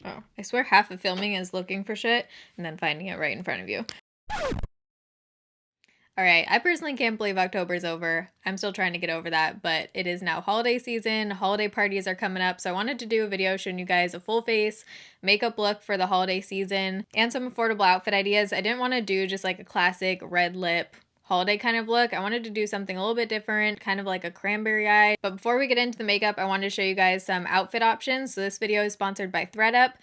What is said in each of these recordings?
Oh, I swear half of filming is looking for shit and then finding it right in front of you. All right, I personally can't believe October's over. I'm still trying to get over that, but it is now holiday season. Holiday parties are coming up, so I wanted to do a video showing you guys a full face makeup look for the holiday season and some affordable outfit ideas. I didn't want to do just like a classic red lip holiday kind of look. I wanted to do something a little bit different, kind of like a cranberry eye. But before we get into the makeup, I wanted to show you guys some outfit options. So this video is sponsored by ThredUp.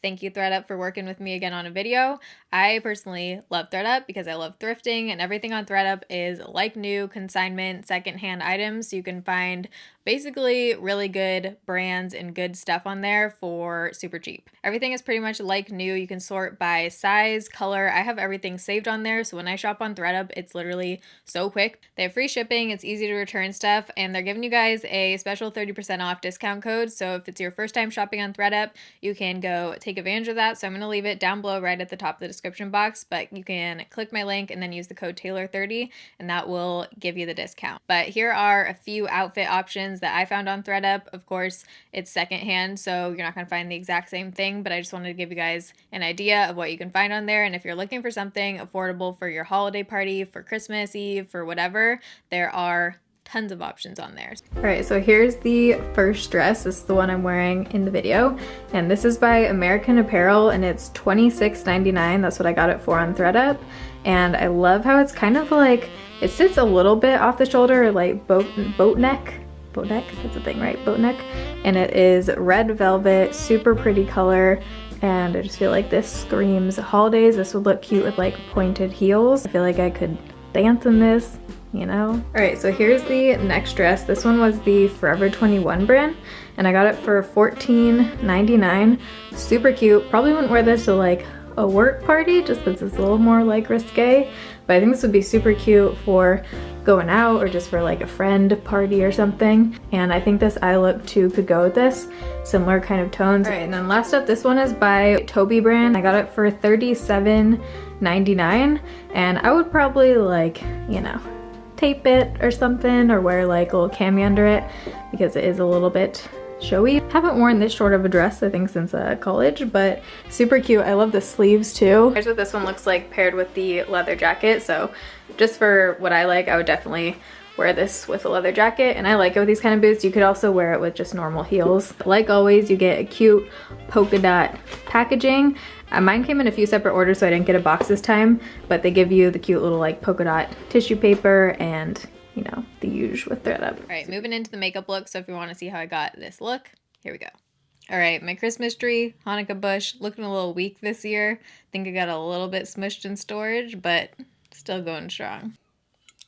Thank you, ThredUp, for working with me again on a video. I personally love ThredUp because I love thrifting, and everything on ThredUp is like new, consignment, secondhand items. So you can find basically really good brands and good stuff on there for super cheap. Everything is pretty much like new. You can sort by size, color. I have everything saved on there, so when I shop on ThredUp, it's literally so quick. They have free shipping, it's easy to return stuff, and they're giving you guys a special 30% off discount code. So if it's your first time shopping on ThredUp, you can go take advantage of that. So I'm going to leave it down below right at the top of the description box, but you can click my link and then use the code Taylor30 and that will give you the discount. But here are a few outfit options that I found on ThredUp. Of course, it's secondhand, so you're not going to find the exact same thing, but I just wanted to give you guys an idea of what you can find on there. And if you're looking for something affordable for your holiday party, for Christmas Eve, for whatever, there are tons of options on there. All right, so here's the first dress. This is the one I'm wearing in the video, and this is by American Apparel, and it's $26.99. That's what I got it for on ThredUp, and I love how it's kind of like, it sits a little bit off the shoulder, like boat neck, that's a thing, right? Boat neck, and it is red velvet, super pretty color, and I just feel like this screams holidays. This would look cute with like pointed heels. I feel like I could dance in this, you know? All right, so here's the next dress. This one was the Forever 21 brand, and I got it for $14.99. Super cute. Probably wouldn't wear this to like a work party just because it's a little more like risque, but I think this would be super cute for going out or just for like a friend party or something. And I think this eye look too could go with this. Similar kind of tones. All right, and then last up, this one is by Toby brand. I got it for $37.99, and I would probably like, you know, tape it or something, or wear like a little cami under it because it is a little bit showy. Haven't worn this short of a dress I think since college, but super cute. I love the sleeves too. Here's what this one looks like paired with the leather jacket. So just for what I like, I would definitely wear this with a leather jacket, and I like it with these kind of boots. You could also wear it with just normal heels. Like always, you get a cute polka dot packaging. Mine came in a few separate orders, so I didn't get a box this time, but they give you the cute little like polka dot tissue paper and, you know, the usual with ThredUp. All right, moving into the makeup look. So if you want to see how I got this look, here we go. All right, my Christmas tree, Hanukkah bush, looking a little weak this year. I think I got a little bit smushed in storage, but still going strong.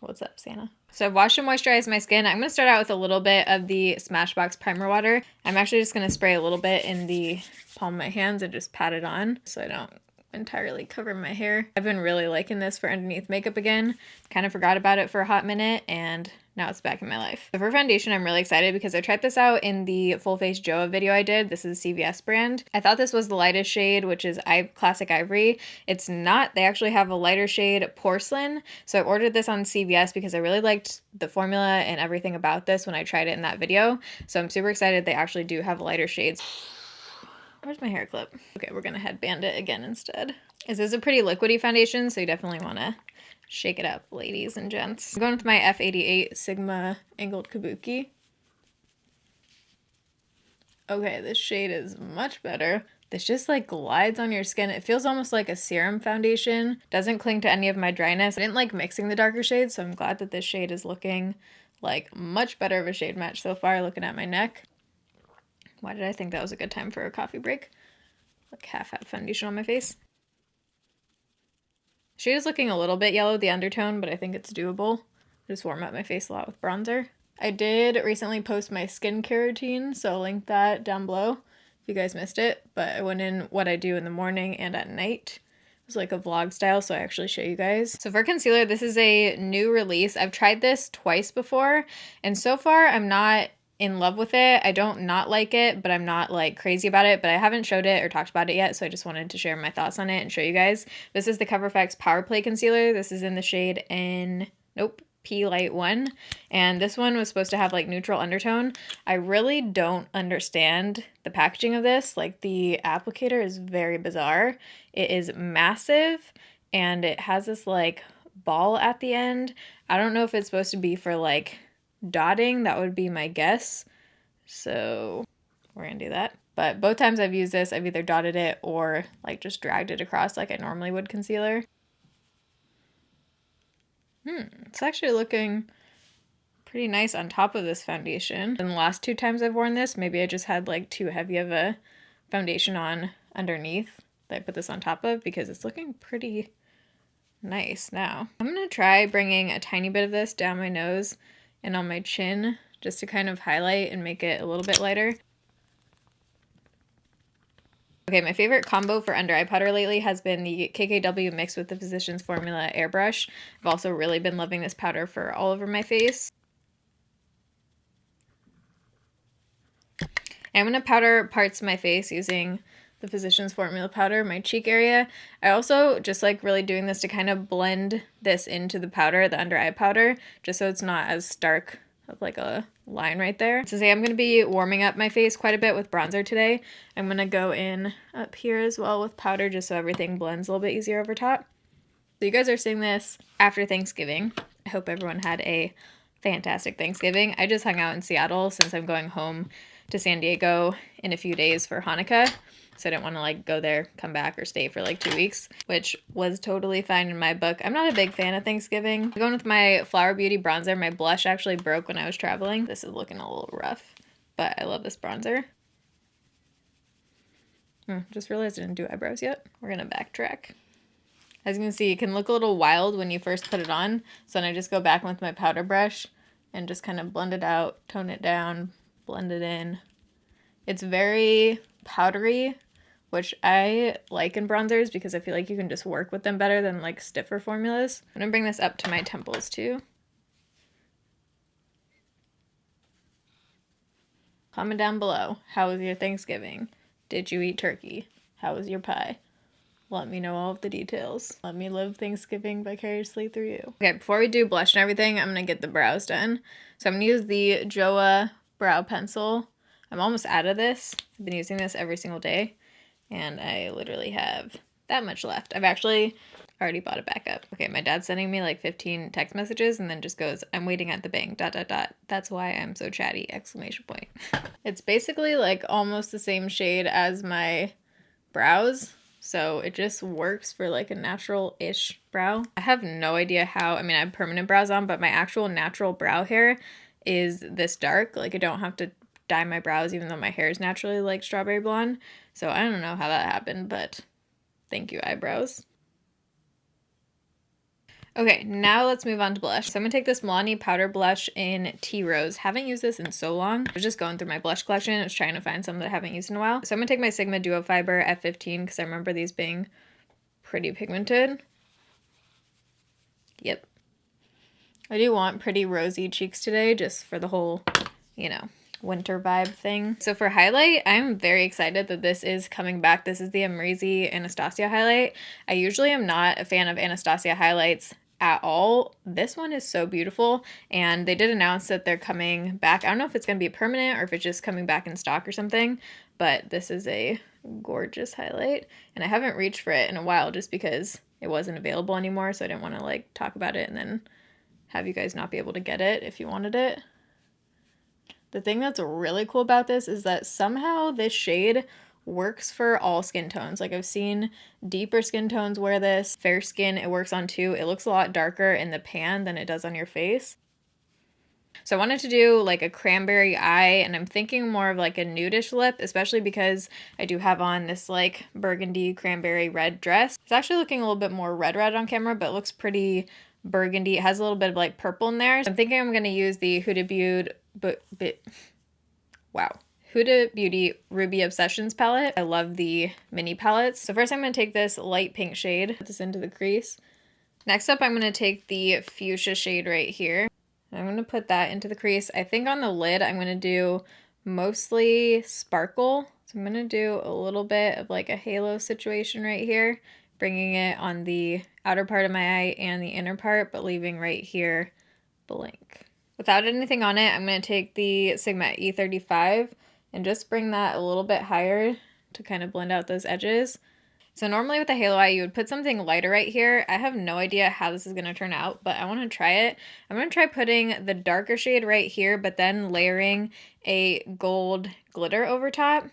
What's up, Santa? So I've washed and moisturized my skin. I'm going to start out with a little bit of the Smashbox Primer Water. I'm actually just going to spray a little bit in the palm of my hands and just pat it on so I don't entirely cover my hair. I've been really liking this for underneath makeup again. Kind of forgot about it for a hot minute, and now it's back in my life. So for foundation, I'm really excited because I tried this out in the full face Joa video I did. This is a CVS brand. I thought this was the lightest shade, which is Classic Ivory. It's not. They actually have a lighter shade, Porcelain. So I ordered this on CVS because I really liked the formula and everything about this when I tried it in that video. So I'm super excited they actually do have lighter shades. Where's my hair clip? Okay, we're gonna headband it again instead. This is a pretty liquidy foundation, so you definitely wanna shake it up, ladies and gents. I'm going with my F88 Sigma Angled Kabuki. Okay, this shade is much better. This just like glides on your skin. It feels almost like a serum foundation. Doesn't cling to any of my dryness. I didn't like mixing the darker shades, so I'm glad that this shade is looking like much better of a shade match so far, looking at my neck. Why did I think that was a good time for a coffee break? Like half foundation on my face. Shade is looking a little bit yellow, the undertone, but I think it's doable. I just warm up my face a lot with bronzer. I did recently post my skincare routine, so I'll link that down below if you guys missed it. But I went in what I do in the morning and at night. It was like a vlog style, so I actually show you guys. So for concealer, this is a new release. I've tried this twice before, and so far I'm not in love with it. I don't not like it, but I'm not like crazy about it, but I haven't showed it or talked about it yet, so I just wanted to share my thoughts on it and show you guys. This is the Cover FX Power Play Concealer. This is in the shade P Light one, and this one was supposed to have like neutral undertone. I really don't understand the packaging of this. Like, the applicator is very bizarre. It is massive and it has this like ball at the end. I don't know if it's supposed to be for like dotting. That would be my guess. So we're gonna do that. But both times I've used this, I've either dotted it or like just dragged it across like I normally would concealer. It's actually looking pretty nice on top of this foundation. And the last 2 times I've worn this, maybe I just had like too heavy of a foundation on underneath that I put this on top of, because it's looking pretty nice now. I'm gonna try bringing a tiny bit of this down my nose and on my chin just to kind of highlight and make it a little bit lighter. Okay, my favorite combo for under eye powder lately has been the KKW mixed with the Physicians Formula Airbrush. I've also really been loving this powder for all over my face. I'm going to powder parts of my face using the Physicians Formula powder, my cheek area. I also just like really doing this to kind of blend this into the powder, the under eye powder, just so it's not as stark of like a line right there. To say I'm going to be warming up my face quite a bit with bronzer today. I'm going to go in up here as well with powder just so everything blends a little bit easier over top. So you guys are seeing this after Thanksgiving. I hope everyone had a fantastic Thanksgiving. I just hung out in Seattle since I'm going home to San Diego in a few days for Hanukkah. So I didn't want to like go there, come back, or stay for like 2 weeks, which was totally fine in my book. I'm not a big fan of Thanksgiving. I'm going with my Flower Beauty bronzer. My blush actually broke when I was traveling. This is looking a little rough, but I love this bronzer. Just realized I didn't do eyebrows yet. We're gonna backtrack. As you can see, it can look a little wild when you first put it on. So then I just go back with my powder brush and just kind of blend it out, tone it down, blend it in. It's very powdery, which I like in bronzers because I feel like you can just work with them better than like stiffer formulas. I'm gonna bring this up to my temples too. Comment down below. How was your Thanksgiving? Did you eat turkey? How was your pie? Let me know all of the details. Let me live Thanksgiving vicariously through you. Okay, before we do blush and everything, I'm gonna get the brows done. So I'm gonna use the Joa brow pencil. I'm almost out of this. I've been using this every single day, and I literally have that much left. I've actually already bought it back up. Okay, my dad's sending me like 15 text messages and then just goes, I'm waiting at the bank, ... That's why I'm so chatty, ! It's basically like almost the same shade as my brows. So it just works for like a natural-ish brow. I have no idea how, I mean, I have permanent brows on, but my actual natural brow hair is this dark. Like, I don't have to dye my brows even though my hair is naturally like strawberry blonde. So I don't know how that happened, but thank you, eyebrows. Okay, now let's move on to blush. So I'm going to take this Milani powder blush in Tea Rose. Haven't used this in so long. I was just going through my blush collection. I was trying to find some that I haven't used in a while. So I'm going to take my Sigma Duo Fiber F15 because I remember these being pretty pigmented. Yep. I do want pretty rosy cheeks today just for the whole, you know, winter vibe thing. So for highlight, I'm very excited that this is coming back. This is the Amrezy Anastasia highlight. I usually am not a fan of Anastasia highlights at all. This one is so beautiful, and they did announce that they're coming back. I don't know if it's going to be permanent or if it's just coming back in stock or something, but this is a gorgeous highlight, and I haven't reached for it in a while just because it wasn't available anymore, so I didn't want to like talk about it and then have you guys not be able to get it if you wanted it. The thing that's really cool about this is that somehow this shade works for all skin tones. Like, I've seen deeper skin tones wear this. Fair skin, it works on too. It looks a lot darker in the pan than it does on your face. So I wanted to do like a cranberry eye, and I'm thinking more of like a nudish lip, especially because I do have on this like burgundy cranberry red dress. It's actually looking a little bit more red on camera, but it looks pretty burgundy. It has a little bit of like purple in there. So I'm thinking I'm going to use the Huda Beauty Ruby Obsessions palette. I love the mini palettes. So first I'm going to take this light pink shade, put this into the crease. Next up, I'm going to take the fuchsia shade right here. I'm going to put that into the crease. I think on the lid, I'm going to do mostly sparkle. So I'm going to do a little bit of like a halo situation right here, bringing it on the outer part of my eye and the inner part, but leaving right here blink. Without anything on it, I'm going to take the Sigma E35 and just bring that a little bit higher to kind of blend out those edges. So normally with a halo eye, you would put something lighter right here. I have no idea how this is going to turn out, but I want to try it. I'm going to try putting the darker shade right here, but then layering a gold glitter over top.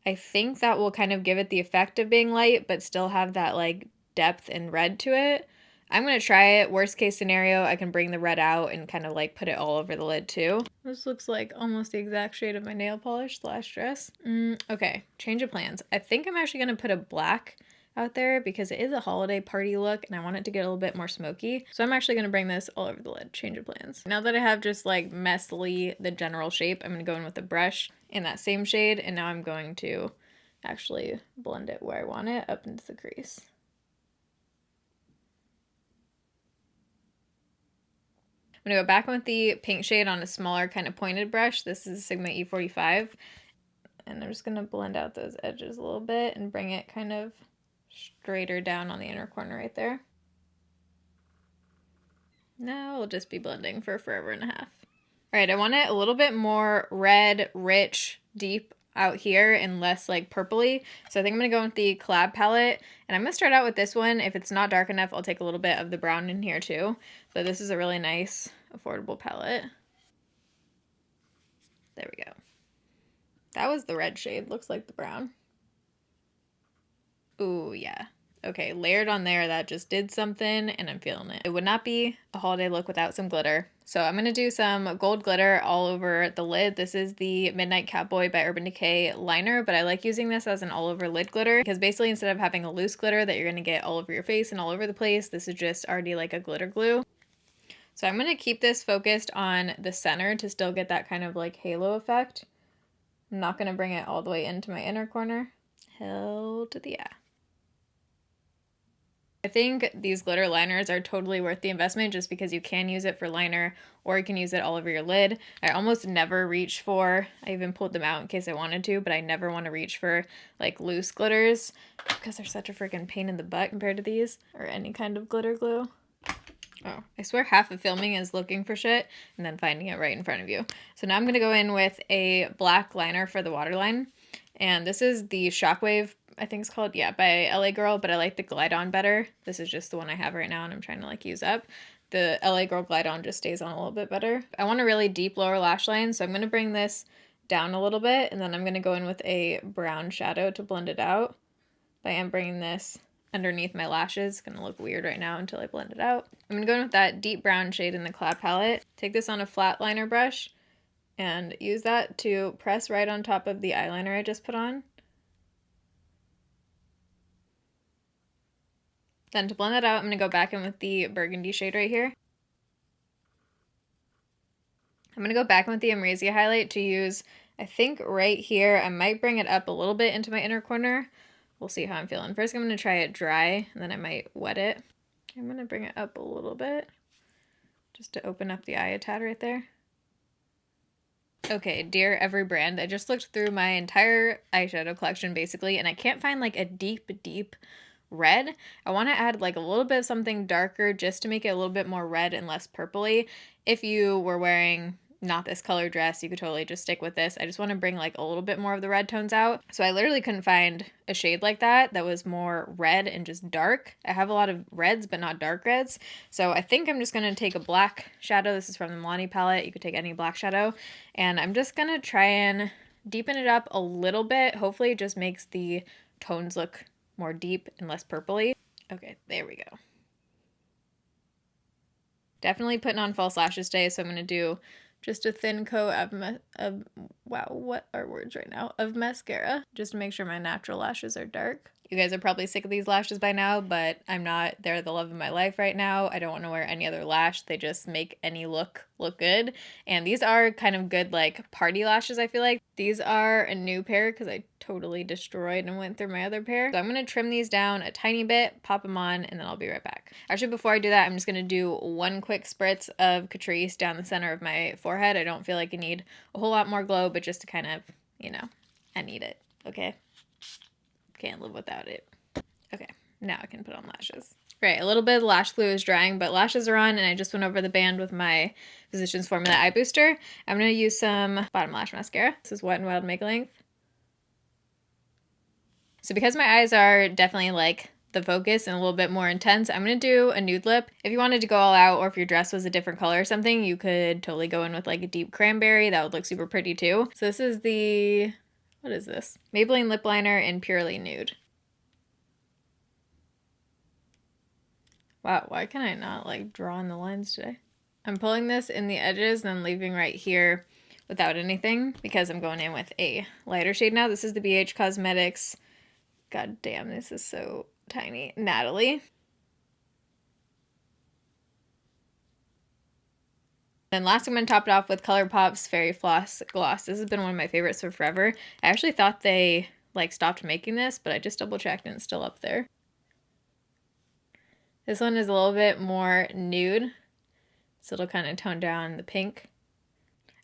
I think that will kind of give it the effect of being light, but still have that like depth and red to it. I'm going to try it. Worst case scenario, I can bring the red out and kind of like put it all over the lid too. This looks like almost the exact shade of my nail polish / dress. Okay, change of plans. I think I'm actually going to put a black out there because it is a holiday party look and I want it to get a little bit more smoky. So I'm actually going to bring this all over the lid. Change of plans. Now that I have just like messily the general shape, I'm going to go in with a brush in that same shade, and now I'm going to actually blend it where I want it up into the crease. I'm going to go back with the pink shade on a smaller kind of pointed brush. This is a Sigma E45. And I'm just going to blend out those edges a little bit and bring it kind of straighter down on the inner corner right there. Now we'll just be blending for forever and a half. All right, I want it a little bit more red, rich, deep out here and less like purpley. So I think I'm going to go with the collab palette, and I'm going to start out with this one. If it's not dark enough, I'll take a little bit of the brown in here too. But this is a really nice, affordable palette. There we go. That was the red shade. Looks like the brown. Ooh, yeah. Okay, layered on there, that just did something, and I'm feeling it. It would not be a holiday look without some glitter. So I'm going to do some gold glitter all over the lid. This is the Midnight Cowboy by Urban Decay liner, but I like using this as an all over lid glitter because basically instead of having a loose glitter that you're going to get all over your face and all over the place, this is just already like a glitter glue. So I'm going to keep this focused on the center to still get that kind of like halo effect. I'm not going to bring it all the way into my inner corner. Hell to the yeah. I think these glitter liners are totally worth the investment just because you can use it for liner or you can use it all over your lid. I almost never reach for, I even pulled them out in case I wanted to, but I never want to reach for like loose glitters because they're such a freaking pain in the butt compared to these or any kind of glitter glue. Oh, I swear half of filming is looking for shit and then finding it right in front of you. So now I'm going to go in with a black liner for the waterline. And this is the Shockwave, I think it's called, yeah, by LA Girl, but I like the Glide On better. This is just the one I have right now and I'm trying to like use up. The LA Girl Glide On just stays on a little bit better. I want a really deep lower lash line, so I'm going to bring this down a little bit and then I'm going to go in with a brown shadow to blend it out. But I am bringing this underneath my lashes. It's going to look weird right now until I blend it out. I'm going to go in with that deep brown shade in the Collab palette. Take this on a flat liner brush and use that to press right on top of the eyeliner I just put on. Then to blend that out, I'm going to go back in with the burgundy shade right here. I'm going to go back in with the Amrezy highlight to use, I think right here, I might bring it up a little bit into my inner corner. We'll see how I'm feeling. First, I'm going to try it dry, and then I might wet it. I'm going to bring it up a little bit just to open up the eye a tad right there. Okay, dear every brand, I just looked through my entire eyeshadow collection basically, and I can't find like a deep, deep red. I want to add like a little bit of something darker just to make it a little bit more red and less purpley. If you were wearing not this color dress, you could totally just stick with this. I just want to bring like a little bit more of the red tones out. So I literally couldn't find a shade like that was more red and just dark. I have a lot of reds, but not dark reds. So I think I'm just going to take a black shadow. This is from the Milani palette. You could take any black shadow. And I'm just going to try and deepen it up a little bit. Hopefully it just makes the tones look more deep and less purpley. Okay, there we go. Definitely putting on false lashes today, so I'm going to do just a thin coat of wow, what are words right now? Of mascara, just to make sure my natural lashes are dark. You guys are probably sick of these lashes by now, but I'm not. They're the love of my life right now. I don't want to wear any other lash. They just make any look good. And these are kind of good like party lashes, I feel like. These are a new pair because I totally destroyed and went through my other pair. So I'm going to trim these down a tiny bit, pop them on, and then I'll be right back. Actually, before I do that, I'm just going to do one quick spritz of Catrice down the center of my forehead. I don't feel like I need a whole lot more glow, but just to kind of, you know, I need it, okay? Can't live without it. Okay, now I can put on lashes. Right, a little bit of lash glue is drying, but lashes are on, and I just went over the band with my Physicians Formula Eye Booster. I'm going to use some bottom lash mascara. This is Wet n Wild Make Length. So because my eyes are definitely like the focus and a little bit more intense, I'm going to do a nude lip. If you wanted to go all out, or if your dress was a different color or something, you could totally go in with like a deep cranberry. That would look super pretty too. So this is the, what is this? Maybelline Lip Liner in Purely Nude. Wow, why can I not like draw in the lines today? I'm pulling this in the edges and then leaving right here without anything because I'm going in with a lighter shade now. This is the BH Cosmetics, god damn, this is so tiny, Natalie. Then last I'm going to top it off with ColourPop's Fairy Floss Gloss. This has been one of my favorites for forever. I actually thought they like stopped making this, but I just double checked and it's still up there. This one is a little bit more nude, so it'll kind of tone down the pink.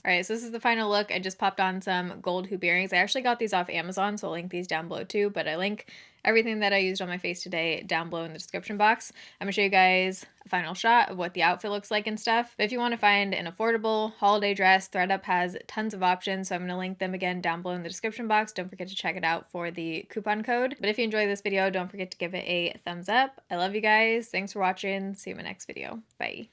Alright, so this is the final look. I just popped on some gold hoop earrings. I actually got these off Amazon, so I'll link these down below too, but I link everything that I used on my face today down below in the description box. I'm going to show you guys a final shot of what the outfit looks like and stuff. But if you want to find an affordable holiday dress, ThredUp has tons of options, so I'm going to link them again down below in the description box. Don't forget to check it out for the coupon code. But if you enjoyed this video, don't forget to give it a thumbs up. I love you guys. Thanks for watching. See you in my next video. Bye.